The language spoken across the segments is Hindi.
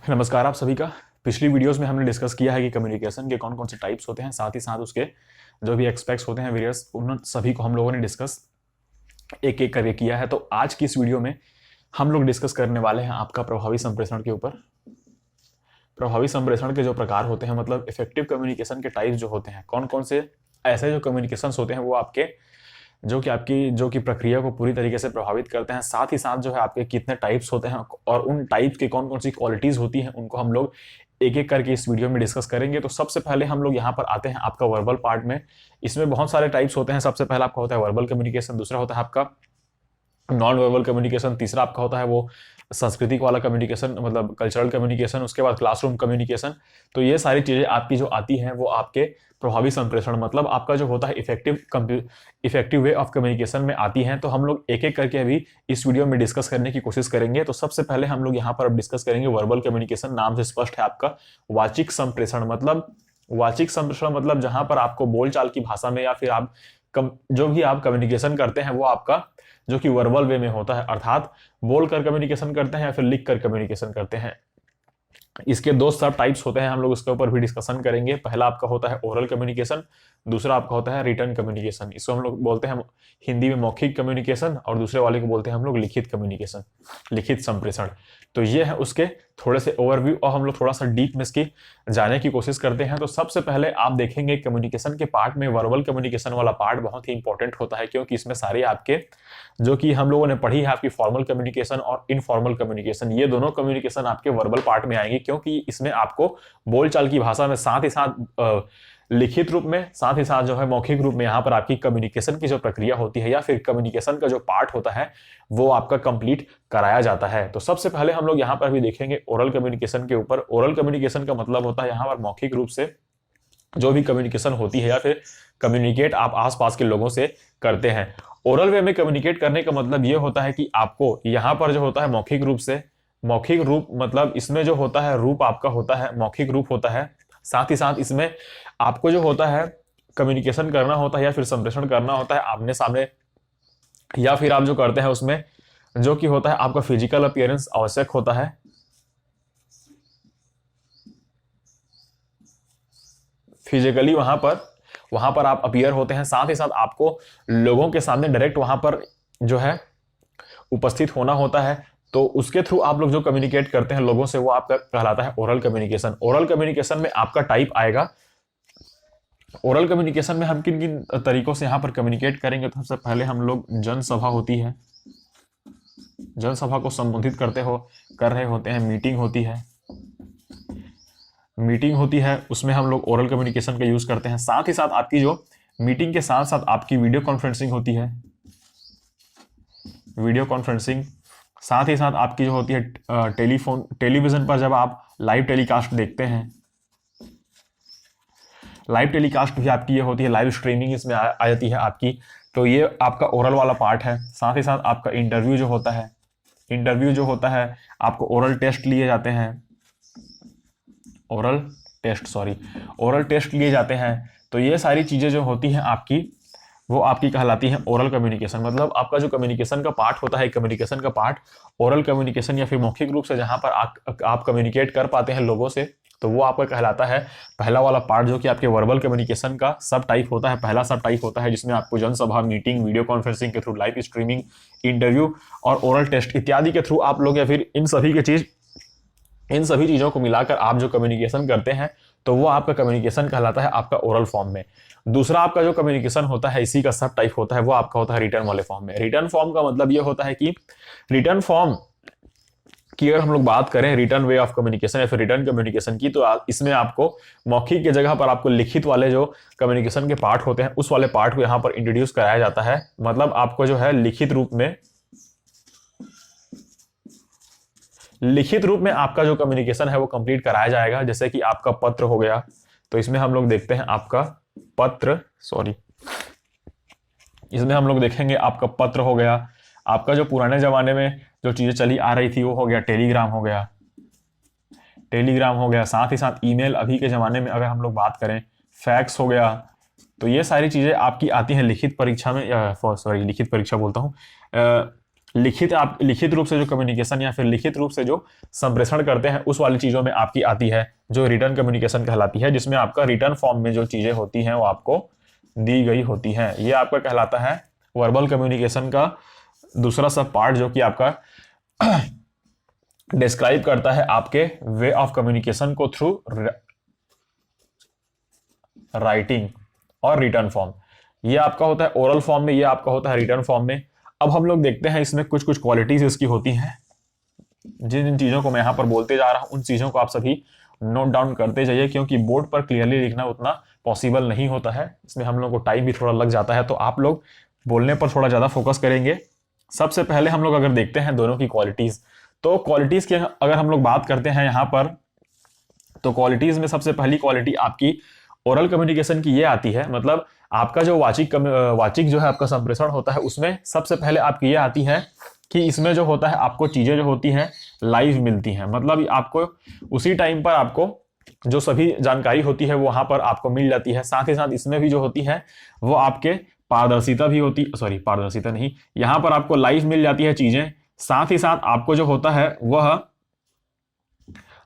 नमस्कार आप सभी का। पिछली वीडियोस में हमने डिस्कस किया है कि कम्युनिकेशन के कौन कौन से टाइप्स होते हैं, साथ ही साथ उसके जो भी एस्पेक्ट्स होते हैं वेरियस, उन सभी को हम लोगों ने डिस्कस एक एक करके किया है। तो आज की इस वीडियो में हम लोग डिस्कस करने वाले हैं आपका प्रभावी संप्रेषण के ऊपर। प्रभावी संप्रेषण के जो प्रकार होते हैं, मतलब इफेक्टिव कम्युनिकेशन के टाइप्स जो होते हैं, कौन कौन से ऐसे जो कम्युनिकेशंस होते हैं वो आपके जो कि प्रक्रिया को पूरी तरीके से प्रभावित करते हैं। साथ ही साथ जो है आपके कितने टाइप्स होते हैं और उन टाइप्स की कौन कौन सी क्वालिटीज होती हैं, उनको हम लोग एक एक करके इस वीडियो में डिस्कस करेंगे। तो सबसे पहले हम लोग यहाँ पर आते हैं आपका वर्बल पार्ट में। इसमें बहुत सारे टाइप्स होते हैं। सबसे पहला आपका होता है वर्बल कम्युनिकेशन, दूसरा होता है आपका नॉन वर्बल कम्युनिकेशन, तीसरा आपका होता है वो सांस्कृतिक वाला कम्युनिकेशन, मतलब कल्चरल कम्युनिकेशन, उसके बाद क्लासरूम कम्युनिकेशन। तो ये सारी चीजें आपकी जो आती हैं वो आपके प्रभावी संप्रेषण, मतलब आपका जो होता है इफेक्टिव वे ऑफ कम्युनिकेशन में आती हैं। तो हम लोग एक एक करके अभी इस वीडियो में डिस्कस करने की कोशिश करेंगे। तो सबसे पहले हम लोग यहाँ पर अब डिस्कस करेंगे वर्बल कम्युनिकेशन। नाम से स्पष्ट है आपका वाचिक संप्रेषण, मतलब जहां पर आपको बोलचाल की भाषा में या फिर आप जो भी आप कम्युनिकेशन करते हैं वो आपका जो कि वर्बल वे में होता है, अर्थात बोलकर कम्युनिकेशन करते हैं या फिर लिख कर कम्युनिकेशन करते हैं। इसके दो सब टाइप्स होते हैं, हम लोग उसके ऊपर भी डिस्कशन करेंगे। पहला आपका होता है ओरल कम्युनिकेशन, दूसरा आपका होता है रिटन कम्युनिकेशन। इसको हम लोग बोलते हैं हिंदी में मौखिक कम्युनिकेशन, और दूसरे वाले को बोलते हैं हम लोग लिखित कम्युनिकेशन, लिखित संप्रेषण। तो ये है उसके थोड़े से ओवरव्यू, और हम लोग थोड़ा सा डीप में इसकी जाने की कोशिश करते हैं। तो सबसे पहले आप देखेंगे कम्युनिकेशन के पार्ट में वर्बल कम्युनिकेशन वाला पार्ट बहुत ही इंपॉर्टेंट होता है, क्योंकि इसमें सारे आपके जो कि हम लोगों ने पढ़ी है आपकी फॉर्मल कम्युनिकेशन और इनफॉर्मल कम्युनिकेशन, ये दोनों कम्युनिकेशन आपके वर्बल पार्ट में आएंगे, क्योंकि इसमें आपको बोलचाल की भाषा में साथ ही साथ लिखित रूप में, साथ ही साथ जो है मौखिक रूप में यहाँ पर आपकी कम्युनिकेशन की जो प्रक्रिया होती है या फिर कम्युनिकेशन का जो पार्ट होता है वो आपका कंप्लीट कराया जाता है। तो सबसे पहले हम लोग यहाँ पर भी देखेंगे ओरल कम्युनिकेशन के ऊपर। ओरल कम्युनिकेशन का मतलब होता है यहाँ पर मौखिक रूप से जो भी कम्युनिकेशन होती है या फिर कम्युनिकेट आप आसपास के लोगों से करते हैं। ओरल वे में कम्युनिकेट करने का मतलब ये होता है कि आपको यहाँ पर जो होता है मौखिक रूप, मतलब इसमें जो होता है रूप आपका होता है मौखिक रूप होता है। साथ ही साथ इसमें आपको जो होता है कम्युनिकेशन करना होता है या फिर संप्रेषण करना होता है आमने सामने, या फिर आप जो करते हैं उसमें जो कि होता है आपका फिजिकल अपीयरेंस आवश्यक होता है। फिजिकली वहां पर आप अपीयर होते हैं, साथ ही साथ आपको लोगों के सामने डायरेक्ट वहां पर जो है उपस्थित होना होता है। तो उसके थ्रू आप लोग जो कम्युनिकेट करते हैं लोगों से वो आपका कहलाता है ओरल कम्युनिकेशन। ओरल कम्युनिकेशन में आपका टाइप आएगा। ओरल कम्युनिकेशन में हम किन किन तरीकों से यहाँ पर कम्युनिकेट करेंगे, तो सबसे पहले हम लोग जनसभा होती है, जनसभा को संबोधित कर रहे होते हैं, मीटिंग होती है, उसमें हम लोग ओरल कम्युनिकेशन का यूज करते हैं। साथ ही साथ आपकी जो मीटिंग के साथ साथ आपकी वीडियो कॉन्फ्रेंसिंग होती है, वीडियो कॉन्फ्रेंसिंग, साथ ही साथ आपकी जो होती है टेलीविजन पर जब आप लाइव टेलीकास्ट देखते हैं, लाइव टेलीकास्ट भी आपकी ये होती है, लाइव स्ट्रीमिंग इसमें आ जाती है आपकी। तो ये आपका ओरल वाला पार्ट है। साथ ही साथ आपका इंटरव्यू जो होता है आपको ओरल टेस्ट लिए जाते हैं, ओरल टेस्ट लिए जाते हैं। तो ये सारी चीजें जो होती हैं आपकी वो आपकी कहलाती है ओरल कम्युनिकेशन। मतलब आपका जो कम्युनिकेशन का पार्ट होता है, कम्युनिकेशन का पार्ट ओरल कम्युनिकेशन या फिर मौखिक रूप से जहां पर आप कम्युनिकेट कर पाते हैं लोगों से, तो वो आपका कहलाता है पहला वाला पार्ट, जो कि आपके वर्बल कम्युनिकेशन का सब टाइप होता है, पहला सब टाइप होता है, जिसमें आपको जनसभा, मीटिंग, वीडियो कॉन्फ्रेंसिंग के थ्रू, लाइव स्ट्रीमिंग, इंटरव्यू और ओरल टेस्ट इत्यादि के थ्रू आप लोग या फिर इन सभी चीजों को मिलाकर आप जो कम्युनिकेशन करते हैं तो वो आपका कम्युनिकेशन कहलाता है आपका ओरल फॉर्म में। दूसरा आपका जो कम्युनिकेशन होता है इसी का सब टाइप होता है, वो आपका होता है रिटर्न वाले फॉर्म में। रिटर्न फॉर्म का मतलब ये होता है कि रिटर्न फॉर्म की अगर हम लोग बात करें रिटर्न वे ऑफ कम्युनिकेशन या फिर रिटर्न कम्युनिकेशन की, तो इसमें आपको मौखिक की जगह पर आपको लिखित वाले जो कम्युनिकेशन के पार्ट होते हैं उस वाले पार्ट को यहाँ पर इंट्रोड्यूस कराया जाता है। मतलब आपको जो है लिखित रूप में आपका जो कम्युनिकेशन है वो कंप्लीट कराया जाएगा। जैसे कि आपका पत्र हो गया, तो इसमें हम लोग देखते हैं आपका इसमें हम लोग देखेंगे आपका पत्र हो गया। आपका जो पुराने जमाने में जो चीजें चली आ रही थी वो हो गया टेलीग्राम हो गया। साथ ही साथ ईमेल, अभी के जमाने में अगर हम लोग बात करें फैक्स हो गया। तो ये सारी चीजें आपकी आती हैं लिखित परीक्षा में, लिखित परीक्षा बोलता हूँ, लिखित रूप से जो कम्युनिकेशन या फिर लिखित रूप से जो संप्रेषण करते हैं उस वाली चीजों में आपकी आती है जो रिटर्न कम्युनिकेशन कहलाती है, जिसमें आपका रिटर्न फॉर्म में जो चीजें होती हैं वो आपको दी गई होती हैं। ये आपका कहलाता है वर्बल कम्युनिकेशन का दूसरा सब पार्ट, जो कि आपका डिस्क्राइब करता है आपके वे ऑफ कम्युनिकेशन को थ्रू राइटिंग और रिटर्न फॉर्म। ये आपका होता है ओरल फॉर्म में, ये आपका होता है रिटर्न फॉर्म में। अब हम लोग देखते हैं इसमें कुछ कुछ क्वालिटीज इसकी होती हैं। जिन जिन चीजों को मैं यहां पर बोलते जा रहा हूं उन चीजों को आप सभी नोट डाउन करते जाइए, क्योंकि बोर्ड पर क्लियरली लिखना उतना पॉसिबल नहीं होता है, इसमें हम लोग को टाइम भी थोड़ा लग जाता है, तो आप लोग बोलने पर थोड़ा ज्यादा फोकस करेंगे। सबसे पहले हम लोग अगर देखते हैं दोनों की क्वालिटीज, तो क्वालिटीज की अगर हम लोग बात करते हैं यहां पर, तो क्वालिटीज में सबसे पहली क्वालिटी आपकी ओरल कम्युनिकेशन की ये आती है, मतलब आपका जो वाचिक जो है आपका संप्रेषण होता है उसमें सबसे पहले आपकी ये आती है कि इसमें जो होता है आपको चीजें जो होती हैं लाइव मिलती हैं, मतलब आपको उसी टाइम पर आपको जो सभी जानकारी होती है वो वहां पर आपको मिल जाती है। साथ ही साथ इसमें भी जो होती है वो आपके पारदर्शिता भी होती, सॉरी पारदर्शिता नहीं, यहां पर आपको लाइव मिल जाती है चीजें। साथ ही साथ आपको जो होता है वह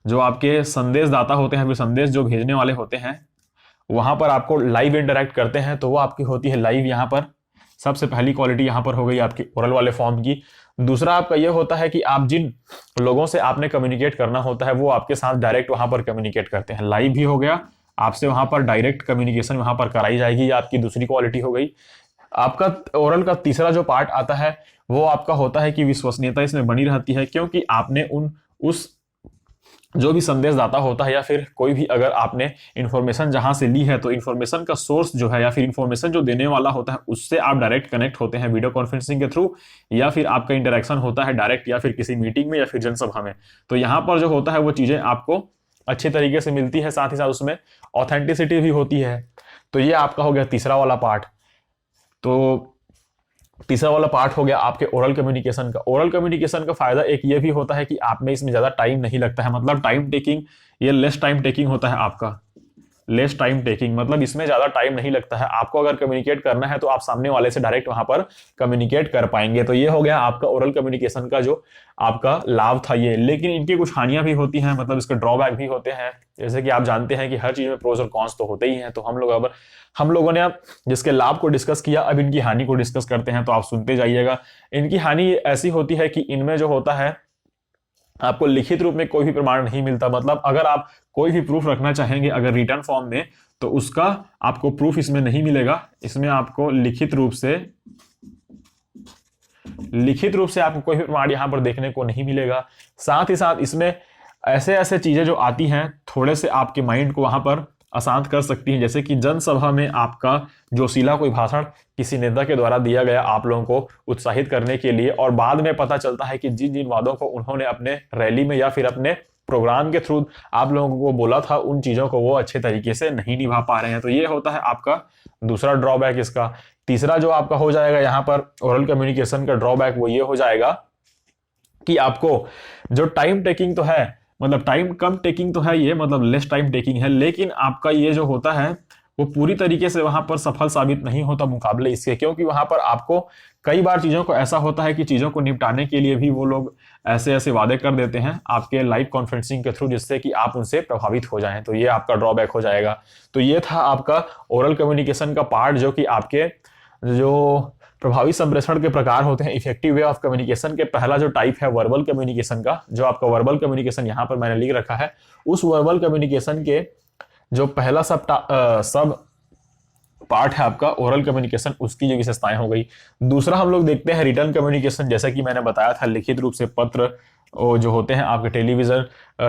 जो आपके संदेशदाता होते हैं, फिर संदेश जो भेजने वाले होते हैं वहां पर आपको लाइव इंटरेक्ट करते हैं, तो वो आपकी होती है लाइव। यहां पर सबसे पहली क्वालिटी यहां पर हो गई आपकी ओरल वाले फॉर्म की। दूसरा आपका ये होता है कि आप जिन लोगों से आपने कम्युनिकेट करना होता है वो आपके साथ डायरेक्ट वहां पर कम्युनिकेट करते हैं, लाइव भी हो गया, आपसे वहां पर डायरेक्ट कम्युनिकेशन वहां पर कराई जाएगी, ये आपकी दूसरी क्वालिटी हो गई। आपका ओरल का तीसरा जो पार्ट आता है वो आपका होता है कि विश्वसनीयता इसमें बनी रहती है, क्योंकि आपने उस जो भी संदेशदाता होता है या फिर कोई भी अगर आपने इंफॉर्मेशन जहां से ली है तो इंफॉर्मेशन का सोर्स जो है या फिर इंफॉर्मेशन जो देने वाला होता है उससे आप डायरेक्ट कनेक्ट होते हैं वीडियो कॉन्फ्रेंसिंग के थ्रू, या फिर आपका इंटरेक्शन होता है डायरेक्ट या फिर किसी मीटिंग में या फिर जनसभा में, तो यहां पर जो होता है वो चीजें आपको अच्छे तरीके से मिलती है, साथ ही साथ उसमें ऑथेंटिसिटी भी होती है। तो ये आपका हो गया तीसरा वाला पार्ट। तो तीसरा वाला पार्ट हो गया आपके ओरल कम्युनिकेशन का। ओरल कम्युनिकेशन का फायदा एक ये भी होता है कि आप में इसमें ज्यादा टाइम नहीं लगता है, मतलब टाइम टेकिंग, ये लेस टाइम टेकिंग होता है आपका, लेस टाइम टेकिंग, मतलब इसमें ज्यादा टाइम नहीं लगता है। आपको अगर कम्युनिकेट करना है तो आप सामने वाले से डायरेक्ट वहां पर कम्युनिकेट कर पाएंगे। तो ये हो गया आपका ओरल कम्युनिकेशन का जो आपका लाभ था ये। लेकिन इनकी कुछ हानियां भी होती हैं, मतलब इसके ड्रॉबैक भी होते हैं। जैसे कि आप जानते हैं कि हर चीज में प्रोज और कॉन्स तो होते ही हैं, तो हम लोगों ने अब जिसके लाभ को डिस्कस किया, अब इनकी हानि को डिस्कस करते हैं, तो आप सुनते जाइएगा। इनकी हानि ऐसी होती है कि इनमें जो होता है आपको लिखित रूप में कोई भी प्रमाण नहीं मिलता, मतलब अगर आप कोई भी प्रूफ रखना चाहेंगे अगर रिटर्न फॉर्म में, तो उसका आपको प्रूफ इसमें नहीं मिलेगा। इसमें आपको लिखित रूप से आपको कोई भी प्रमाण यहां पर देखने को नहीं मिलेगा। साथ ही साथ इसमें ऐसे ऐसे चीजें जो आती हैं थोड़े से आपके माइंड को वहां पर अशांत कर सकती हैं, जैसे कि जनसभा में आपका जोशीला कोई भाषण किसी नेता के द्वारा दिया गया आप लोगों को उत्साहित करने के लिए, और बाद में पता चलता है कि जिन जिन वादों को उन्होंने अपने रैली में या फिर अपने प्रोग्राम के थ्रू आप लोगों को बोला था उन चीजों को वो अच्छे तरीके से नहीं निभा पा रहे हैं। तो ये होता है आपका दूसरा ड्रॉबैक इसका। तीसरा जो आपका हो जाएगा यहाँ पर ओरल कम्युनिकेशन का ड्रॉबैक, वो ये हो जाएगा कि आपको जो टाइम टेकिंग तो है, मतलब टाइम कम टेकिंग तो है, ये मतलब लेस टाइम टेकिंग है, लेकिन आपका ये जो होता है वो पूरी तरीके से वहां पर सफल साबित नहीं होता मुकाबले इसके, क्योंकि वहां पर आपको कई बार चीजों को ऐसा होता है कि चीजों को निपटाने के लिए भी वो लोग ऐसे ऐसे वादे कर देते हैं आपके लाइव कॉन्फ्रेंसिंग के थ्रू, जिससे कि आप उनसे प्रभावित हो जाएं। तो ये आपका ड्रॉबैक हो जाएगा। तो ये था आपका ओरल कम्युनिकेशन का पार्ट, जो कि आपके जो प्रभावी संप्रेषण के प्रकार होते हैं, इफेक्टिव वे ऑफ कम्युनिकेशन के पहला जो टाइप है वर्बल कम्युनिकेशन का, जो आपका वर्बल कम्युनिकेशन यहां पर मैंने लिख रखा है, उस वर्बल कम्युनिकेशन के जो पहला सब पार्ट है आपका ओरल कम्युनिकेशन, उसकी जो विशेषताएं हो गई। दूसरा हम लोग देखते हैं रिटर्न कम्युनिकेशन। जैसा कि मैंने बताया था लिखित रूप से पत्र जो होते हैं आपके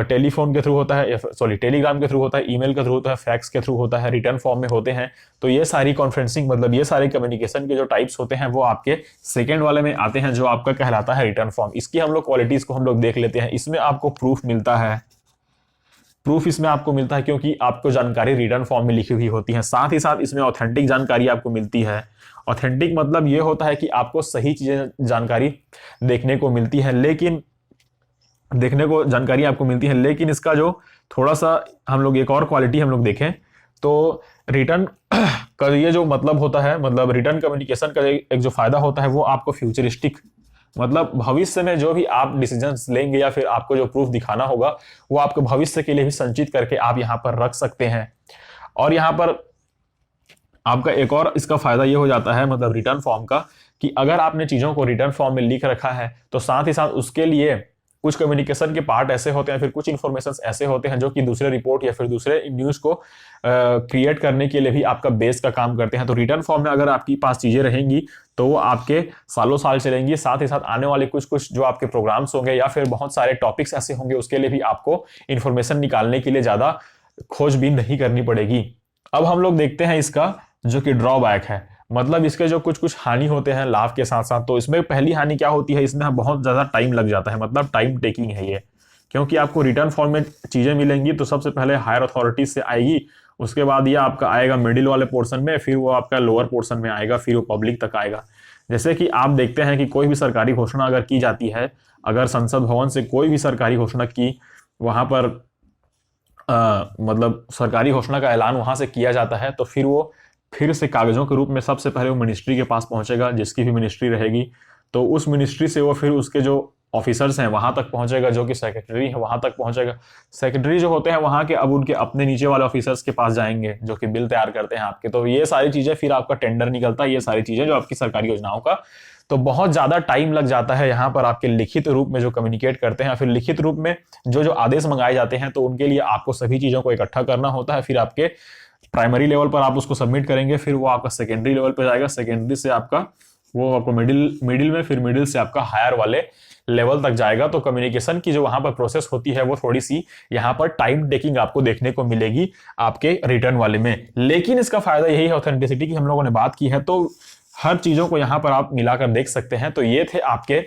टेलीफोन के थ्रू होता है, सॉरी टेलीग्राम के थ्रू होता है, ईमेल के थ्रू होता है, फैक्स के थ्रू होता है, रिटर्न फॉर्म में होते हैं। तो ये सारी कॉन्फ्रेंसिंग, मतलब ये सारे कम्युनिकेशन के जो टाइप्स होते हैं वो आपके सेकेंड वाले में आते हैं, जो आपका कहलाता है रिटर्न फॉर्म। इसकी हम लोग क्वालिटीज को हम लोग देख लेते हैं। इसमें आपको प्रूफ मिलता है, प्रूफ इसमें आपको मिलता है क्योंकि आपको जानकारी रिटर्न फॉर्म में लिखी हुई होती है। साथ ही साथ इसमें ऑथेंटिक जानकारी आपको मिलती है। ऑथेंटिक मतलब ये होता है कि आपको सही चीजें जानकारी देखने को मिलती है, लेकिन इसका जो थोड़ा सा हम लोग एक और क्वालिटी हम लोग देखें तो रिटर्न का ये जो मतलब होता है, मतलब रिटर्न कम्युनिकेशन का एक जो फायदा होता है वो आपको फ्यूचरिस्टिक मतलब भविष्य में जो भी आप डिसीजंस लेंगे या फिर आपको जो प्रूफ दिखाना होगा वो आपके भविष्य के लिए भी संचित करके आप यहाँ पर रख सकते हैं। और यहाँ पर आपका एक और इसका फायदा ये हो जाता है मतलब रिटर्न फॉर्म का, कि अगर आपने चीजों को रिटर्न फॉर्म में लिख रखा है तो साथ ही साथ उसके लिए कुछ कम्युनिकेशन के पार्ट ऐसे होते हैं, फिर कुछ इन्फॉर्मेशन ऐसे होते हैं जो कि दूसरे रिपोर्ट या फिर दूसरे न्यूज को क्रिएट करने के लिए भी आपका बेस का काम करते हैं। तो रिटर्न फॉर्म में अगर आपके पास चीजें रहेंगी तो वो आपके सालों साल चलेंगी। साथ ही साथ आने वाले कुछ कुछ जो आपके प्रोग्राम्स होंगे या फिर बहुत सारे टॉपिक्स ऐसे होंगे उसके लिए भी आपको इन्फॉर्मेशन निकालने के लिए ज्यादा खोजबीन नहीं करनी पड़ेगी। अब हम लोग देखते हैं इसका जो कि ड्रॉबैक है, मतलब इसके जो कुछ कुछ हानि होते हैं लाभ के साथ साथ। तो इसमें पहली हानि क्या होती है, इसमें बहुत ज्यादा टाइम लग जाता है, मतलब टाइम टेकिंग है ये, क्योंकि आपको रिटर्न फॉर्म में चीजें मिलेंगी तो सबसे पहले हायर अथॉरिटीज से आएगी, उसके बाद ये आपका आएगा मिडिल वाले पोर्शन में, फिर वो आपका लोअर पोर्शन में आएगा, फिर वो पब्लिक तक आएगा। जैसे कि आप देखते हैं कि कोई भी सरकारी घोषणा अगर की जाती है, अगर संसद भवन से कोई भी सरकारी घोषणा की, वहां पर मतलब सरकारी घोषणा का ऐलान वहां से किया जाता है, तो फिर वो फिर से कागजों के रूप में सबसे पहले वो मिनिस्ट्री के पास पहुंचेगा, जिसकी भी मिनिस्ट्री रहेगी, तो उस मिनिस्ट्री से वो फिर उसके जो ऑफिसर्स हैं वहां तक पहुंचेगा, जो कि सेक्रेटरी है वहां तक पहुंचेगा। सेक्रेटरी जो होते हैं वहां के अब उनके अपने नीचे वाले ऑफिसर्स के पास जाएंगे जो कि बिल तैयार करते हैं आपके। तो ये सारी चीजें फिर आपका टेंडर निकलता है, ये सारी चीजें जो आपकी सरकारी योजनाओं का, तो बहुत ज्यादा टाइम लग जाता है यहाँ पर आपके लिखित रूप में जो कम्युनिकेट करते हैं, फिर लिखित रूप में जो जो आदेश मंगाए जाते हैं, तो उनके लिए आपको सभी चीजों को इकट्ठा करना होता है। फिर आपके प्राइमरी लेवल पर आप उसको सबमिट करेंगे, फिर वो आपका सेकेंडरी लेवल पर जाएगा, सेकेंडरी से आपका वो आपको मिडिल में, फिर मिडिल से आपका हायर वाले लेवल तक जाएगा। तो कम्युनिकेशन की जो वहां पर प्रोसेस होती है वो थोड़ी सी यहाँ पर टाइम टेकिंग आपको देखने को मिलेगी आपके रिटर्न वाले में। लेकिन इसका फायदा यही है ऑथेंटिसिटी की हम लोगों ने बात की है, तो हर चीजों को यहाँ पर आप मिलाकर देख सकते हैं। तो ये थे आपके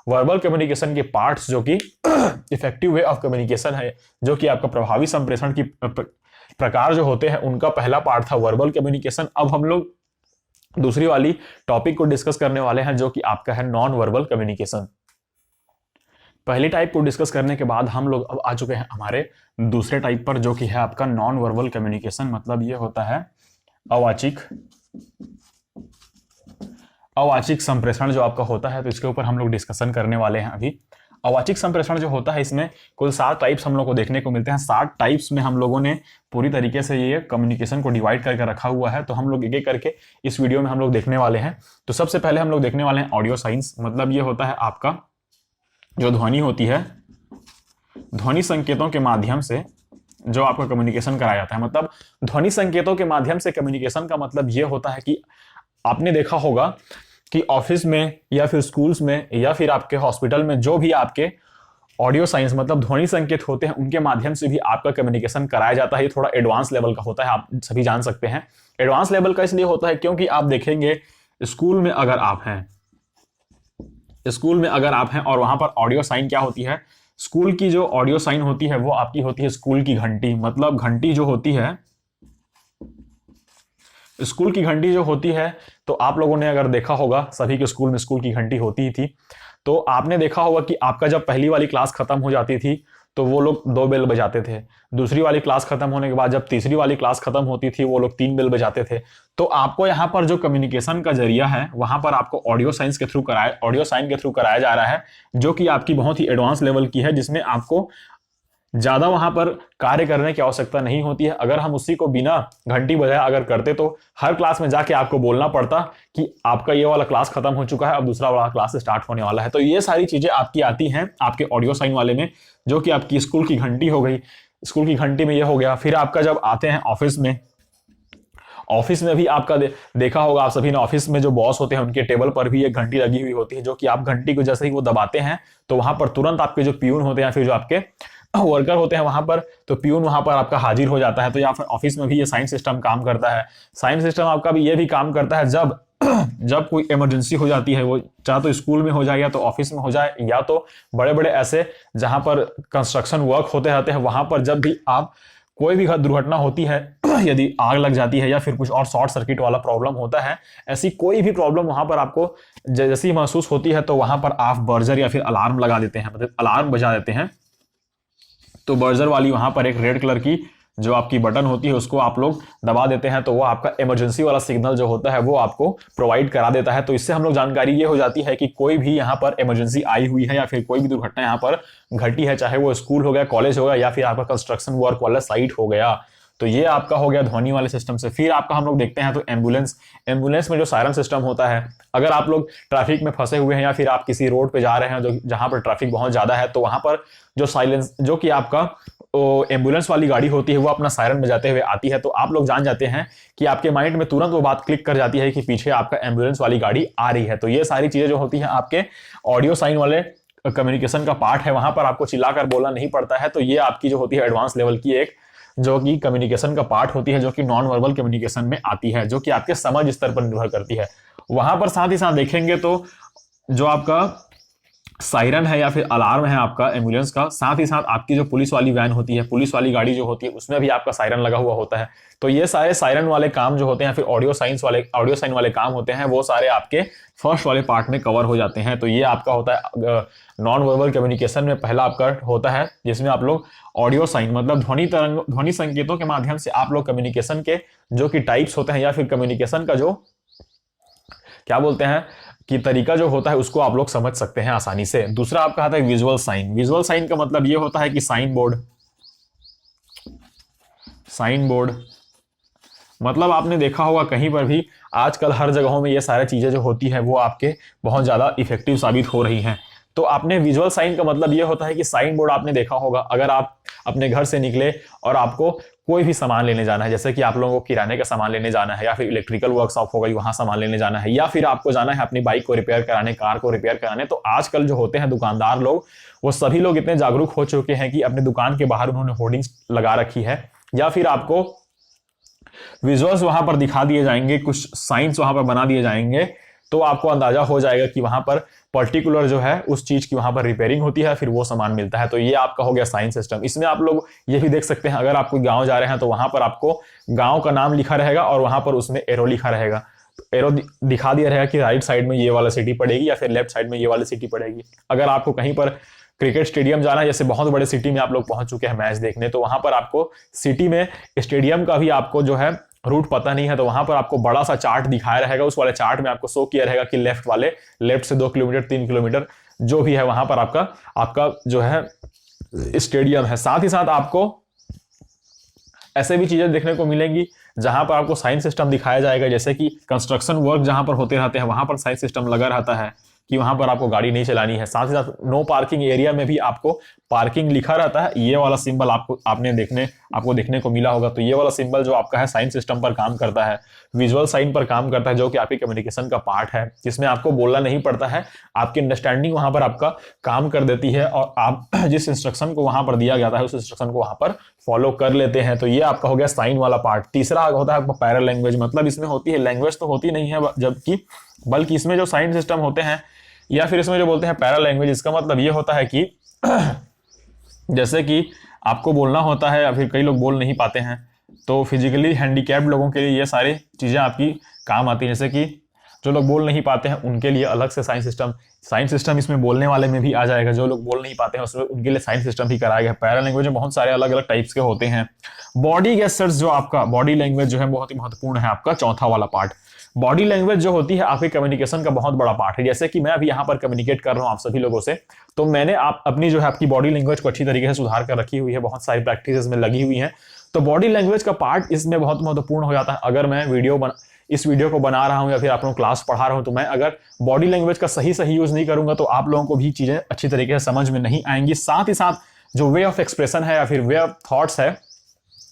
वर्बल कम्युनिकेशन के पार्ट्स, जो कि इफेक्टिव वे ऑफ कम्युनिकेशन है, जो कि आपका प्रभावी संप्रेषण की प्रकार जो होते हैं उनका पहला पार्ट था वर्बल कम्युनिकेशन। अब हम लोग दूसरी वाली टॉपिक को डिस्कस करने वाले हैं जो कि आपका है नॉन वर्बल कम्युनिकेशन। पहली टाइप को डिस्कस करने के बाद हम लोग अब आ चुके हैं हमारे दूसरे टाइप पर, जो कि है आपका नॉन वर्बल कम्युनिकेशन। मतलब ये होता है अवाचिक संप्रेषण जो आपका होता है, तो इसके ऊपर हम लोग डिस्कशन करने वाले हैं अभी। अवाचिक संप्रेषण जो होता है, इसमें कुल 7 टाइप्स हम लोग को देखने को मिलते हैं। 7 टाइप्स में हम लोगों ने पूरी तरीके से ये कम्युनिकेशन को डिवाइड करके रखा हुआ है, तो हम लोग एक एक करके इस वीडियो में हम लोग देखने वाले हैं। तो सबसे पहले हम लोग देखने वाले हैं ऑडियो साइंस। मतलब ये होता है आपका जो ध्वनि होती है, ध्वनि संकेतों के माध्यम से जो आपका कम्युनिकेशन कराया जाता है। मतलब ध्वनि संकेतों के माध्यम से कम्युनिकेशन का मतलब ये होता है कि आपने देखा होगा कि ऑफिस में या फिर स्कूल्स में या फिर आपके हॉस्पिटल में जो भी आपके ऑडियो साइंस मतलब ध्वनि संकेत होते हैं, उनके माध्यम से भी आपका कम्युनिकेशन कराया जाता है। ये थोड़ा एडवांस लेवल का होता है, आप सभी जान सकते हैं। एडवांस लेवल का इसलिए होता है क्योंकि आप देखेंगे स्कूल में अगर आप हैं और वहां पर ऑडियो साइन क्या होती है, स्कूल की जो ऑडियो साइन होती है वो आपकी होती है स्कूल की घंटी। मतलब घंटी जो होती है, स्कूल की घंटी जो होती है, तो आप लोगों ने अगर देखा होगा सभी के स्कूल में स्कूल की घंटी होती ही थी। तो आपने देखा होगा कि आपका जब पहली वाली क्लास खत्म हो जाती थी तो वो लोग 2 बेल बजाते थे। दूसरी वाली क्लास खत्म होने के बाद जब तीसरी वाली क्लास खत्म होती थी वो लोग 3 बेल बजाते थे। तो आपको यहाँ पर जो कम्युनिकेशन का जरिया है वहां पर आपको ऑडियो साइन के थ्रू कराया जा रहा है, जो कि आपकी बहुत ही एडवांस लेवल की है, जिसमें आपको ज्यादा वहां पर कार्य करने की आवश्यकता नहीं होती है। अगर हम उसी को बिना घंटी बजाए अगर करते तो हर क्लास में जाके आपको बोलना पड़ता कि आपका ये वाला क्लास खत्म हो चुका है, अब दूसरा वाला क्लास स्टार्ट होने वाला है। तो ये सारी चीजें आपकी आती हैं आपके ऑडियो साइन वाले में, जो कि आपकी स्कूल की घंटी हो गई। स्कूल की घंटी में ये हो गया। फिर आपका जब आते हैं ऑफिस में भी आपका देखा होगा आप सभी ने, ऑफिस में जो बॉस होते हैं उनके टेबल पर भी एक घंटी लगी हुई होती है, जो कि आप घंटी को जैसे ही वो दबाते हैं तो वहां पर तुरंत आपके जो पियून होते हैं, फिर जो आपके वर्कर होते हैं वहां पर, तो पियून वहां पर आपका हाजिर हो जाता है। तो या फिर ऑफिस में भी ये साइन सिस्टम काम करता है। साइन सिस्टम आपका भी ये भी काम करता है जब कोई इमरजेंसी हो जाती है, वो चाहे तो स्कूल में हो जाए या तो ऑफिस में हो जाए या तो बड़े बड़े ऐसे जहां पर कंस्ट्रक्शन वर्क होते रहते हैं वहां पर, जब भी आप कोई भी दुर्घटना होती है यदि आग लग जाती है या फिर कुछ और शॉर्ट सर्किट वाला प्रॉब्लम होता है, ऐसी कोई भी प्रॉब्लम वहां पर आपको जैसी महसूस होती है, तो वहां पर आप बर्जर या फिर अलार्म लगा देते हैं, मतलब अलार्म बजा देते हैं। तो बर्जर वाली वहां पर एक रेड कलर की जो आपकी बटन होती है उसको आप लोग दबा देते हैं तो वो आपका इमरजेंसी वाला सिग्नल जो होता है वो आपको प्रोवाइड करा देता है। तो इससे हम लोग जानकारी ये हो जाती है कि कोई भी यहाँ पर इमरजेंसी आई हुई है या फिर कोई भी दुर्घटना यहाँ पर घटी है, चाहे वो स्कूल हो गया, कॉलेज हो गया या फिर आपका कंस्ट्रक्शन वर्क वाला साइट हो गया। तो ये आपका हो गया ध्वनि वाले सिस्टम से। फिर आपका हम लोग देखते हैं तो एम्बुलेंस में जो सायरन सिस्टम होता है, अगर आप लोग ट्रैफिक में फंसे हुए हैं या फिर आप किसी रोड पे जा रहे हैं जो जहां पर ट्रैफिक बहुत ज्यादा है, तो वहां पर जो कि आपका एम्बुलेंस वाली गाड़ी होती है वो अपना सायरन बजाते हुए आती है, तो आप लोग जान जाते हैं कि आपके माइंड में तुरंत वो बात क्लिक कर जाती है कि पीछे आपका एम्बुलेंस वाली गाड़ी आ रही है। तो ये सारी चीजें जो होती हैं आपके ऑडियो साइन वाले कम्युनिकेशन का पार्ट है, वहां पर आपको चिल्लाकर बोलना नहीं पड़ता है। तो ये आपकी जो होती है एडवांस लेवल की एक जो कि कम्युनिकेशन का पार्ट होती है, जो कि नॉन वर्बल कम्युनिकेशन में आती है, जो कि आपके समझ स्तर पर निर्भर करती है। वहां पर साथ ही साथ देखेंगे तो जो आपका सायरन है या फिर अलार्म है आपका एम्बुलेंस का, साथ ही साथ आपकी जो पुलिस वाली वैन होती है, पुलिस वाली गाड़ी जो होती है, उसमें भी आपका सायरन लगा हुआ होता है। तो ये सारे सायरन वाले काम जो होते हैं, फिर ऑडियो साइन वाले काम होते हैं, वो सारे आपके फर्स्ट वाले पार्ट में कवर हो जाते हैं। तो ये आपका होता है नॉन वर्बल कम्युनिकेशन में पहला आपका होता है, जिसमें आप लोग ऑडियो साइन मतलब ध्वनि संकेतों के माध्यम से आप लोग कम्युनिकेशन के जो कि टाइप्स होते हैं या फिर कम्युनिकेशन का जो क्या बोलते हैं कि तरीका जो होता है उसको आप लोग समझ सकते हैं आसानी से। दूसरा आपका आता है विजुअल साइन। विजुअल साइन का मतलब ये होता है कि साइन बोर्ड मतलब आपने देखा होगा कहीं पर भी आजकल हर जगहों में ये सारी चीजें जो होती है वो आपके बहुत ज्यादा इफेक्टिव साबित हो रही हैं। तो आपने विजुअल साइन का मतलब ये होता है कि साइन बोर्ड आपने देखा होगा, अगर आप अपने घर से निकले और आपको कोई भी सामान लेने जाना है, जैसे कि आप लोगों को किराने का सामान लेने जाना है या फिर इलेक्ट्रिकल वर्कशॉप हो गई वहां सामान लेने जाना है, या फिर आपको जाना है अपनी बाइक को रिपेयर कराने, कार को रिपेयर कराने, तो आजकल जो होते हैं दुकानदार लोग, वो सभी लोग इतने जागरूक हो चुके हैं कि अपने दुकान के बाहर उन्होंने होर्डिंग्स लगा रखी है या फिर आपको विजुअल्स वहां पर दिखा दिए जाएंगे, कुछ साइंस वहां पर बना दिए जाएंगे, तो आपको अंदाजा हो जाएगा कि वहां पर पर्टिकुलर जो है उस चीज की वहां पर रिपेयरिंग होती है, फिर वो सामान मिलता है। तो ये आपका हो गया साइन सिस्टम। इसमें आप लोग ये भी देख सकते हैं, अगर आप कोई गांव जा रहे हैं तो वहां पर आपको गांव का नाम लिखा रहेगा और वहां पर उसमें एरो लिखा रहेगा, तो एरो दिखा दिया रहेगा कि राइट साइड में ये वाला सिटी पड़ेगी या फिर लेफ्ट साइड में ये वाली सिटी पड़ेगी। अगर आपको कहीं पर क्रिकेट स्टेडियम जाना है, जैसे बहुत बड़े सिटी में आप लोग पहुंच चुके हैं मैच देखने, तो वहां पर आपको सिटी में स्टेडियम का भी आपको जो है रूट पता नहीं है, तो वहां पर आपको बड़ा सा चार्ट दिखाया रहेगा, उस वाले चार्ट में आपको शो किया रहेगा कि लेफ्ट से 2 किलोमीटर 3 किलोमीटर जो भी है वहां पर आपका जो है स्टेडियम है। साथ ही साथ आपको ऐसे भी चीजें देखने को मिलेंगी जहां पर आपको साइन सिस्टम दिखाया जाएगा, जैसे कि कंस्ट्रक्शन वर्क जहां पर होते रहते हैं वहां पर साइन सिस्टम लगा रहता है कि वहां पर आपको गाड़ी नहीं चलानी है। साथ ही साथ नो पार्किंग एरिया में भी आपको पार्किंग लिखा रहता है, ये वाला सिंबल आपको देखने को मिला होगा। तो ये वाला सिंबल जो आपका है साइन सिस्टम पर काम करता है, विजुअल साइन पर काम करता है, जो कि आपकी कम्युनिकेशन का पार्ट है, जिसमें आपको बोलना नहीं पड़ता है, आपकी अंडरस्टैंडिंग वहां पर आपका काम कर देती है और आप जिस इंस्ट्रक्शन को वहां पर दिया गया है उस इंस्ट्रक्शन को वहां पर फॉलो कर लेते हैं। तो ये आपका हो गया साइन वाला पार्ट। तीसरा होता है आपका पैरल लैंग्वेज, मतलब इसमें होती है लैंग्वेज तो होती नहीं है जबकि बल्कि इसमें जो साइन सिस्टम होते हैं या फिर इसमें जो बोलते हैं पैरल लैंग्वेज, इसका मतलब ये होता है कि जैसे कि आपको बोलना होता है या फिर कई लोग बोल नहीं पाते हैं, तो फिजिकली हैंडीकैप्ड लोगों के लिए ये सारी चीजें आपकी काम आती हैं। जैसे कि जो लोग बोल नहीं पाते हैं उनके लिए अलग से साइन सिस्टम इसमें बोलने वाले में भी आ जाएगा, जो लोग बोल नहीं पाते हैं उसमें उनके लिए साइन सिस्टम भी कराया गया। पैरल लैंग्वेज में बहुत सारे अलग अलग टाइप्स के होते हैं। बॉडी गेस्चर्स, जो आपका बॉडी लैंग्वेज जो है बहुत ही महत्वपूर्ण है, आपका चौथा वाला पार्ट। बॉडी लैंग्वेज जो होती है आपके कम्युनिकेशन का बहुत बड़ा पार्ट है। जैसे कि मैं अभी यहाँ पर कम्युनिकेट कर रहा हूँ आप सभी लोगों से, तो मैंने अपनी जो है आपकी बॉडी लैंग्वेज को अच्छी तरीके से सुधार कर रखी हुई है, बहुत सारी प्रैक्टिस में लगी हुई है। तो बॉडी लैंग्वेज का पार्ट इसमें बहुत महत्वपूर्ण हो जाता है। अगर मैं इस वीडियो को बना रहा हूं या फिर आप लोगों को क्लास पढ़ा रहा हूं, तो मैं अगर बॉडी लैंग्वेज का सही यूज नहीं करूंगा तो आप लोगों को भी चीजें अच्छी तरीके से समझ में नहीं आएंगी। साथ ही साथ जो वे ऑफ एक्सप्रेशन है या फिर वे ऑफ थॉट्स है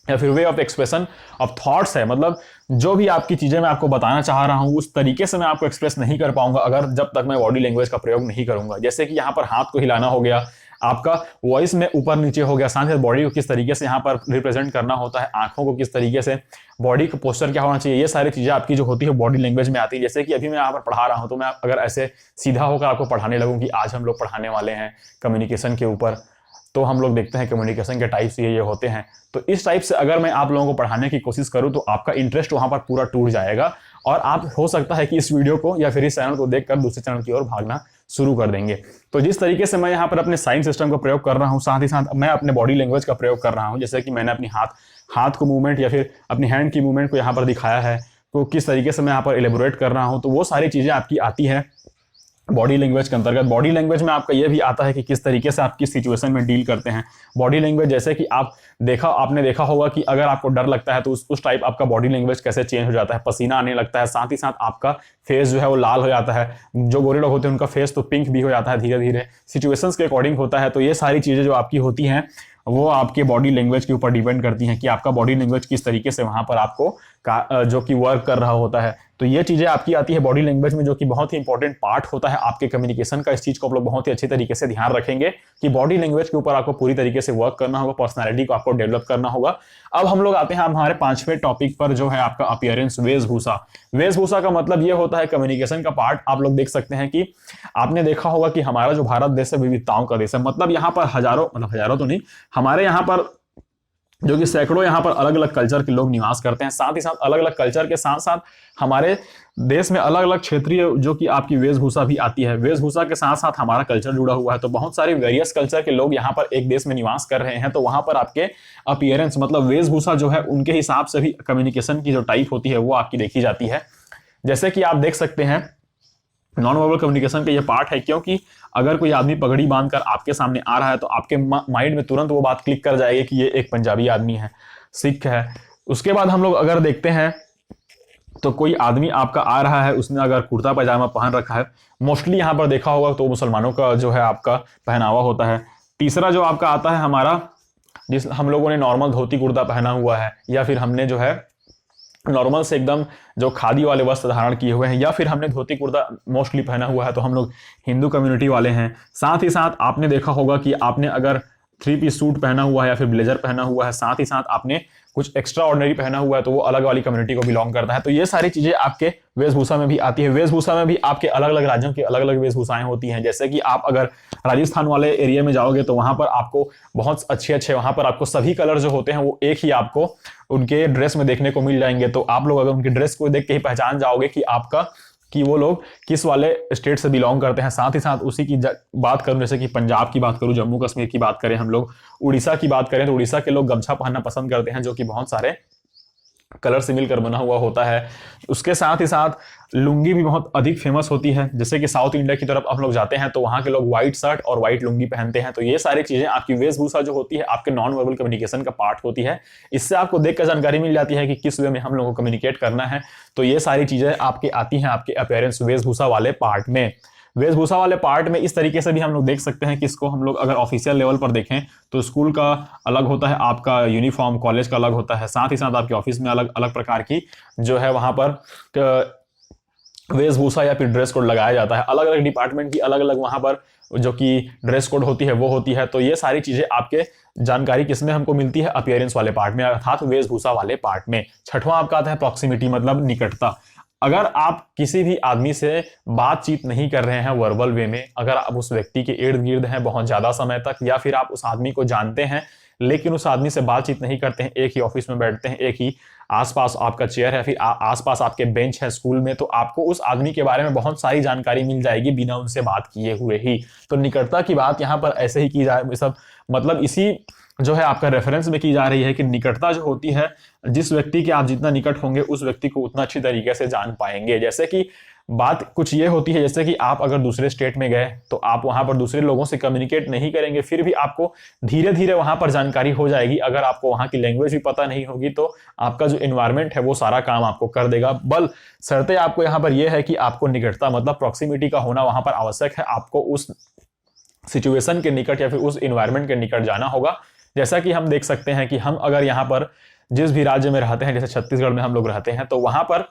या फिर way of expression of thoughts है, मतलब जो भी आपकी चीजें मैं आपको बताना चाह रहा हूं उस तरीके से मैं आपको एक्सप्रेस नहीं कर पाऊंगा अगर जब तक मैं बॉडी लैंग्वेज का प्रयोग नहीं करूंगा। जैसे कि यहाँ पर हाथ को हिलाना हो गया, आपका वॉइस में ऊपर नीचे हो गया, साथ ही बॉडी को किस तरीके से यहाँ पर रिप्रेजेंट करना होता है, आंखों को किस तरीके से, बॉडी का पोस्चर क्या होना चाहिए, ये सारी चीजें आपकी जो होती है बॉडी लैंग्वेज में आती है। जैसे कि अभी मैं यहाँ पर पढ़ा रहा हूँ, तो मैं अगर ऐसे सीधा होकर आपको पढ़ाने लगूँ कि आज हम लोग पढ़ाने वाले हैं कम्युनिकेशन के ऊपर, तो हम लोग देखते हैं कम्युनिकेशन के टाइप्स ये होते हैं। तो इस टाइप से अगर मैं आप लोगों को पढ़ाने की कोशिश करूं तो आपका इंटरेस्ट वहां पर पूरा टूट जाएगा और आप हो सकता है कि इस वीडियो को या फिर इस चैनल को देखकर दूसरे चैनल की ओर भागना शुरू कर देंगे। तो जिस तरीके से मैं यहाँ पर अपने साइन सिस्टम का प्रयोग कर रहा हूँ, साथ ही साथ मैं अपने बॉडी लैंग्वेज का प्रयोग कर रहा हूँ, जैसे कि मैंने अपनी हाथ को मूवमेंट या फिर अपनी हैंड की मूवमेंट को यहाँ पर दिखाया है, तो किस तरीके से मैं यहाँ पर एलेबोरेट कर रहा हूँ, तो वो सारी चीज़ें आपकी आती है बॉडी लैंग्वेज के अंतर्गत। बॉडी लैंग्वेज में आपका ये भी आता है कि किस तरीके से आप किस सिचुएशन में डील करते हैं। बॉडी लैंग्वेज जैसे कि आपने देखा होगा कि अगर आपको डर लगता है तो उस टाइप आपका बॉडी लैंग्वेज कैसे चेंज हो जाता है, पसीना आने लगता है, साथ ही साथ आपका फेस जो है वो लाल हो जाता है। जो गोरे लोग होते हैं उनका फेस तो पिंक भी हो जाता है धीरे धीरे, सिचुएशंस के अकॉर्डिंग होता है। तो ये सारी चीज़ें जो आपकी होती हैं वो आपके बॉडी लैंग्वेज के ऊपर डिपेंड करती हैं कि आपका बॉडी लैंग्वेज किस तरीके से वहां पर आपको जो कि वर्क कर रहा होता है। तो ये चीजें आपकी आती है बॉडी लैंग्वेज में, जो कि बहुत ही इंपॉर्टेंट पार्ट होता है आपके कम्युनिकेशन का। इस चीज को आप लोग बहुत ही अच्छी तरीके से ध्यान रखेंगे कि बॉडी लैंग्वेज के ऊपर आपको पूरी तरीके से वर्क करना होगा, पर्सनैलिटी को आपको डेवलप करना होगा। अब हम लोग आते हैं हमारे 5वें टॉपिक पर, जो है आपका अपीयरेंस, वेशभूषा। वेशभूषा का मतलब ये होता है कम्युनिकेशन का पार्ट। आप लोग देख सकते हैं कि आपने देखा होगा कि हमारा जो भारत देश है विविधताओं का देश है। मतलब यहाँ पर हजारों तो नहीं, हमारे यहाँ पर जो कि सैकड़ों यहाँ पर अलग अलग कल्चर के लोग निवास करते हैं। साथ ही साथ अलग अलग कल्चर के साथ साथ हमारे देश में अलग अलग क्षेत्रीय जो कि आपकी वेशभूषा भी आती है। वेशभूषा के साथ साथ हमारा कल्चर जुड़ा हुआ है। तो बहुत सारे वेरियस कल्चर के लोग यहाँ पर एक देश में निवास कर रहे हैं, तो वहां पर आपके अपीयरेंस मतलब वेशभूषा जो है उनके हिसाब से भी कम्युनिकेशन की जो टाइप होती है वो आपकी देखी जाती है। जैसे कि आप देख सकते हैं नॉन वर्बल कम्युनिकेशन का ये पार्ट है, क्योंकि अगर कोई आदमी पगड़ी बांधकर आपके सामने आ रहा है तो आपके माइंड में तुरंत वो बात क्लिक कर जाएगी कि ये एक पंजाबी आदमी है, सिख है। उसके बाद हम लोग अगर देखते हैं तो कोई आदमी आपका आ रहा है, उसने अगर कुर्ता पैजामा पहन रखा है, मोस्टली यहाँ पर देखा होगा तो मुसलमानों का जो है आपका पहनावा होता है। तीसरा जो आपका आता है हमारा, जिस हम लोगों ने नॉर्मल धोती कुर्ता पहना हुआ है, या फिर हमने जो है नॉर्मल से एकदम जो खादी वाले वस्त्र धारण किए हुए हैं, या फिर हमने धोती कुर्ता मोस्टली पहना हुआ है, तो हम लोग हिंदू कम्युनिटी वाले हैं। साथ ही साथ आपने देखा होगा कि आपने अगर 3 पीस सूट पहना हुआ है या फिर ब्लेजर पहना हुआ है, साथ ही साथ आपने कुछ एक्स्ट्रा ऑर्डिनरी पहना हुआ है, तो वो अलग वाली कम्युनिटी को बिलोंग करता है। तो ये सारी चीजें आपके वेशभूषा में भी आती है। वेशभूषा में भी आपके अलग अलग राज्यों की अलग अलग वेशभूषाएं होती हैं। जैसे कि आप अगर राजस्थान वाले एरिया में जाओगे तो वहां पर आपको बहुत अच्छे वहां पर आपको सभी कलर जो होते हैं वो एक ही आपको उनके ड्रेस में देखने को मिल जाएंगे। तो आप लोग अगर उनकी ड्रेस को देख के ही पहचान जाओगे कि वो लोग किस वाले स्टेट से बिलोंग करते हैं। साथ ही साथ उसी की बात करूं, जैसे कि पंजाब की बात करूं, जम्मू कश्मीर की बात करें, हम लोग उड़ीसा की बात करें तो उड़ीसा के लोग गमछा पहनना पसंद करते हैं, जो कि बहुत सारे कलर से मिलकर बना हुआ होता है। उसके साथ ही साथ लुंगी भी बहुत अधिक फेमस होती है। जैसे कि साउथ इंडिया की तरफ हम लोग जाते हैं तो वहां के लोग व्हाइट शर्ट और व्हाइट लुंगी पहनते हैं। तो ये सारी चीजें आपकी वेशभूषा जो होती है आपके नॉन वर्बल कम्युनिकेशन का पार्ट होती है। इससे आपको देखकर जानकारी मिल जाती है कि किस वे में हम लोगों को कम्युनिकेट करना है। तो ये सारी चीजें आपके आती हैं आपके अपीयरेंस, वेशभूषा वाले पार्ट में। वेशभूषा वाले पार्ट में इस तरीके से भी हम लोग देख सकते हैं कि इसको हम लोग अगर ऑफिशियल लेवल पर देखें तो स्कूल का अलग होता है, आपका यूनिफॉर्म, कॉलेज का अलग होता है, साथ ही साथ आपके ऑफिस में अलग अलग प्रकार की जो है वहां पर वेशभूषा या फिर ड्रेस कोड लगाया जाता है। अलग अलग डिपार्टमेंट की अलग अलग वहां पर जो कि ड्रेस कोड होती है वो होती है। तो ये सारी चीजें आपके जानकारी किसमें हमको मिलती है, अपीयरेंस वाले पार्ट में, अर्थात वेशभूषा वाले पार्ट में। छठवां आपका आता है प्रॉक्सिमिटी, मतलब निकटता। अगर आप किसी भी आदमी से बातचीत नहीं कर रहे हैं वर्बल वे में, अगर आप उस व्यक्ति के इर्द गिर्द हैं बहुत ज्यादा समय तक, या फिर आप उस आदमी को जानते हैं लेकिन उस आदमी से बातचीत नहीं करते हैं, एक ही ऑफिस में बैठते हैं, एक ही आसपास आपका चेयर है, फिर आसपास आपके बेंच है स्कूल में, तो आपको उस आदमी के बारे में बहुत सारी जानकारी मिल जाएगी बिना उनसे बात किए हुए ही। तो निकटता की बात यहाँ पर ऐसे ही की जाए, सब मतलब इसी जो है आपका रेफरेंस में की जा रही है कि निकटता जो होती है, जिस व्यक्ति के आप जितना निकट होंगे उस व्यक्ति को उतना अच्छी तरीके से जान पाएंगे। जैसे कि बात कुछ ये होती है, जैसे कि आप अगर दूसरे स्टेट में गए तो आप वहां पर दूसरे लोगों से कम्युनिकेट नहीं करेंगे, फिर भी आपको धीरे धीरे वहां पर जानकारी हो जाएगी। अगर आपको वहां की लैंग्वेज भी पता नहीं होगी तो आपका जो एनवायरमेंट है वो सारा काम आपको कर देगा। बल शर्तें आपको यहाँ पर यह है कि आपको निकटता मतलब प्रॉक्सिमिटी का होना वहां पर आवश्यक है। आपको उस सिचुएशन के निकट या फिर उस एनवायरमेंट के निकट जाना होगा। जैसा कि हम देख सकते हैं कि हम अगर यहाँ पर जिस भी राज्य में रहते हैं, जैसे छत्तीसगढ़ में हम लोग रहते हैं, तो वहां पर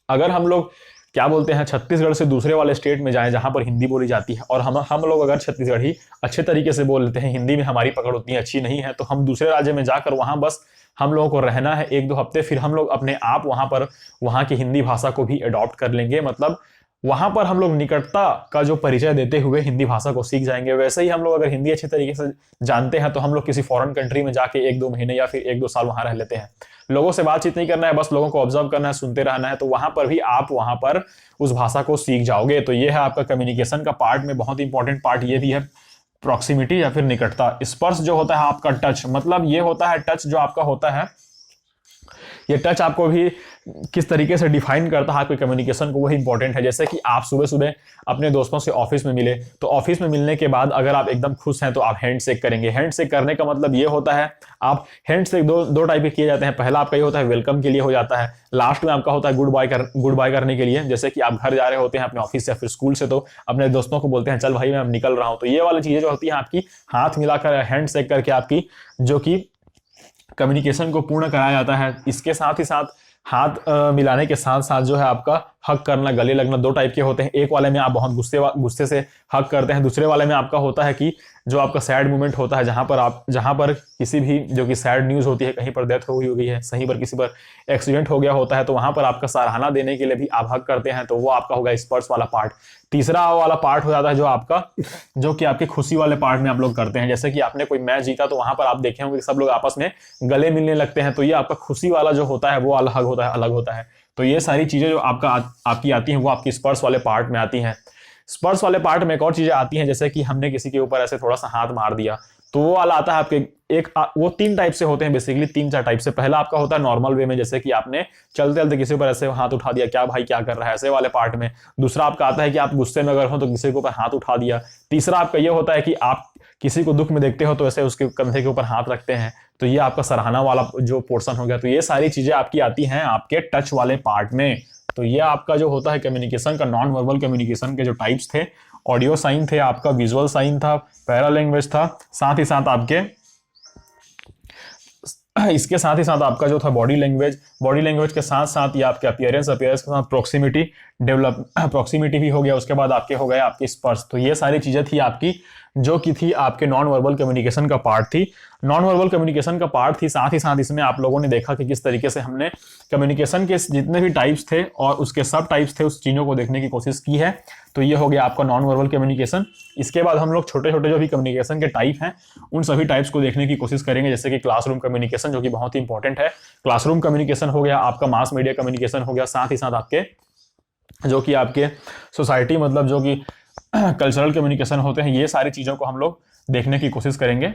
अगर हम लोग क्या बोलते हैं छत्तीसगढ़ से दूसरे वाले स्टेट में जाएं जहां पर हिंदी बोली जाती है, और हम लोग अगर छत्तीसगढ़ी अच्छे तरीके से बोल लेते हैं, हिंदी में हमारी पकड़ उतनी अच्छी नहीं है, तो हम दूसरे राज्य में जाकर वहां बस हम लोगों को रहना है 1-2 हफ्ते, फिर हम लोग अपने आप वहां पर वहां की हिंदी भाषा को भी अडॉप्ट कर लेंगे। मतलब वहां पर हम लोग निकटता का जो परिचय देते हुए हिंदी भाषा को सीख जाएंगे। वैसे ही हम लोग अगर हिंदी अच्छे तरीके से जानते हैं तो हम लोग किसी फॉरेन कंट्री में जाके 1-2 महीने या फिर 1-2 साल वहां रह लेते हैं। लोगों से बातचीत नहीं करना है, बस लोगों को ऑब्जर्व करना है, सुनते रहना है, तो वहां पर भी आप वहां पर उस भाषा को सीख जाओगे। तो ये है आपका कम्युनिकेशन का पार्ट में बहुत इंपॉर्टेंट पार्ट ये भी है। प्रॉक्सिमिटी या फिर निकटता। स्पर्श जो होता है आपका टच, मतलब ये होता है टच जो आपका होता है, ये टच आपको भी किस तरीके से डिफाइन करता है आपके कम्युनिकेशन को, वही इंपॉर्टेंट है। जैसे कि आप सुबह सुबह अपने दोस्तों से ऑफिस में मिले, तो ऑफिस में मिलने के बाद अगर आप एकदम खुश हैं तो आप हैंड शेक करेंगे। हैंड शेक करने का मतलब ये होता है, आप हैंड शेक दो टाइप के किए जाते हैं। पहला आपका ये होता है वेलकम के लिए हो जाता है, लास्ट में आपका होता है गुड बाय करने के लिए। जैसे कि आप घर जा रहे होते हैं अपने ऑफिस या फिर स्कूल से, तो अपने दोस्तों को बोलते हैं चल भाई मैं अब निकल रहा हूं। तो ये वाली चीजें जो होती है आपकी हाथ मिलाकर हैंड शेक करके आपकी जो कि कम्युनिकेशन को पूर्ण कराया जाता है। इसके साथ ही साथ हाथ मिलाने के साथ साथ जो है आपका हक करना, गले लगना, दो टाइप के होते हैं। एक वाले में आप बहुत गुस्से से हक करते हैं, दूसरे वाले में आपका होता है कि जो आपका सैड मोमेंट होता है, जहां पर किसी भी जो कि सैड न्यूज होती है, कहीं पर डेथ हो गई है, कहीं पर किसी पर एक्सीडेंट हो गया होता है, तो वहां पर आपका सराहना देने के लिए भी आप हक करते हैं, तो वो आपका होगा स्पर्श वाला पार्ट। तीसरा वाला पार्ट हो जाता है जो आपका, जो कि आपके खुशी वाले पार्ट में आप लोग करते हैं। जैसे कि आपने कोई मैच जीता तो वहां पर आप देखे होंगे कि सब लोग आपस में गले मिलने लगते हैं, तो ये आपका खुशी वाला जो होता है वो अलग होता है। तो ये सारी चीजें जो आपकी आती हैं वो आपकी स्पर्श वाले पार्ट में आती हैं। स्पर्श वाले पार्ट में एक और चीजें आती हैं, जैसे कि हमने किसी के ऊपर ऐसे थोड़ा सा हाथ मार दिया, तो वो वाला आता है आपके वो 3 टाइप से होते हैं बेसिकली, 3-4 टाइप से। पहला आपका होता है नॉर्मल वे में, जैसे कि आपने चलते चलते किसी ऊपर ऐसे हाथ उठा दिया, क्या भाई क्या कर रहा है, ऐसे वाले पार्ट में। दूसरा आपका आता है कि आप गुस्से में अगर हो तो किसी के ऊपर हाथ उठा दिया। तीसरा आपका ये होता है कि आप किसी को दुख में देखते हो तो ऐसे उसके कंधे के ऊपर हाथ रखते हैं, तो ये आपका सराहना वाला जो पोर्शन हो गया। तो ये सारी चीजें आपकी आती हैं आपके टच वाले पार्ट में। तो ये आपका जो होता है कम्युनिकेशन का, नॉन वर्बल कम्युनिकेशन के जो टाइप्स थे, ऑडियो साइन थे, आपका विजुअल साइन था, पैरा लैंग्वेज था, साथ ही साथ आपके इसके साथ ही साथ आपका जो था बॉडी लैंग्वेज के साथ साथ ये आपके अपीयरेंस के साथ प्रॉक्सिमिटी भी हो गया। उसके बाद आपके हो गए आपके स्पर्श। तो ये सारी चीजें थी आपकी जो कि थी आपके नॉन वर्बल कम्युनिकेशन का पार्ट थी। नॉन वर्बल कम्युनिकेशन का पार्ट थी। साथ ही साथ इसमें आप लोगों ने देखा कि किस तरीके से हमने कम्युनिकेशन के जितने भी टाइप्स थे और उसके सब टाइप्स थे उस चीजों को देखने की कोशिश की है। तो ये हो गया आपका नॉन वर्बल कम्युनिकेशन। इसके बाद हम लोग छोटे छोटे जो भी कम्युनिकेशन के टाइप हैं उन सभी टाइप्स को देखने की कोशिश करेंगे, जैसे कि क्लासरूम कम्युनिकेशन जो कि बहुत ही इंपॉर्टेंट है। क्लासरूम कम्युनिकेशन हो गया, आपका मास मीडिया कम्युनिकेशन हो गया, साथ ही साथ आपके जो कि आपके सोसाइटी मतलब जो कि कल्चरल कम्युनिकेशन होते हैं। ये सारी चीजों को हम लोग देखने की कोशिश करेंगे।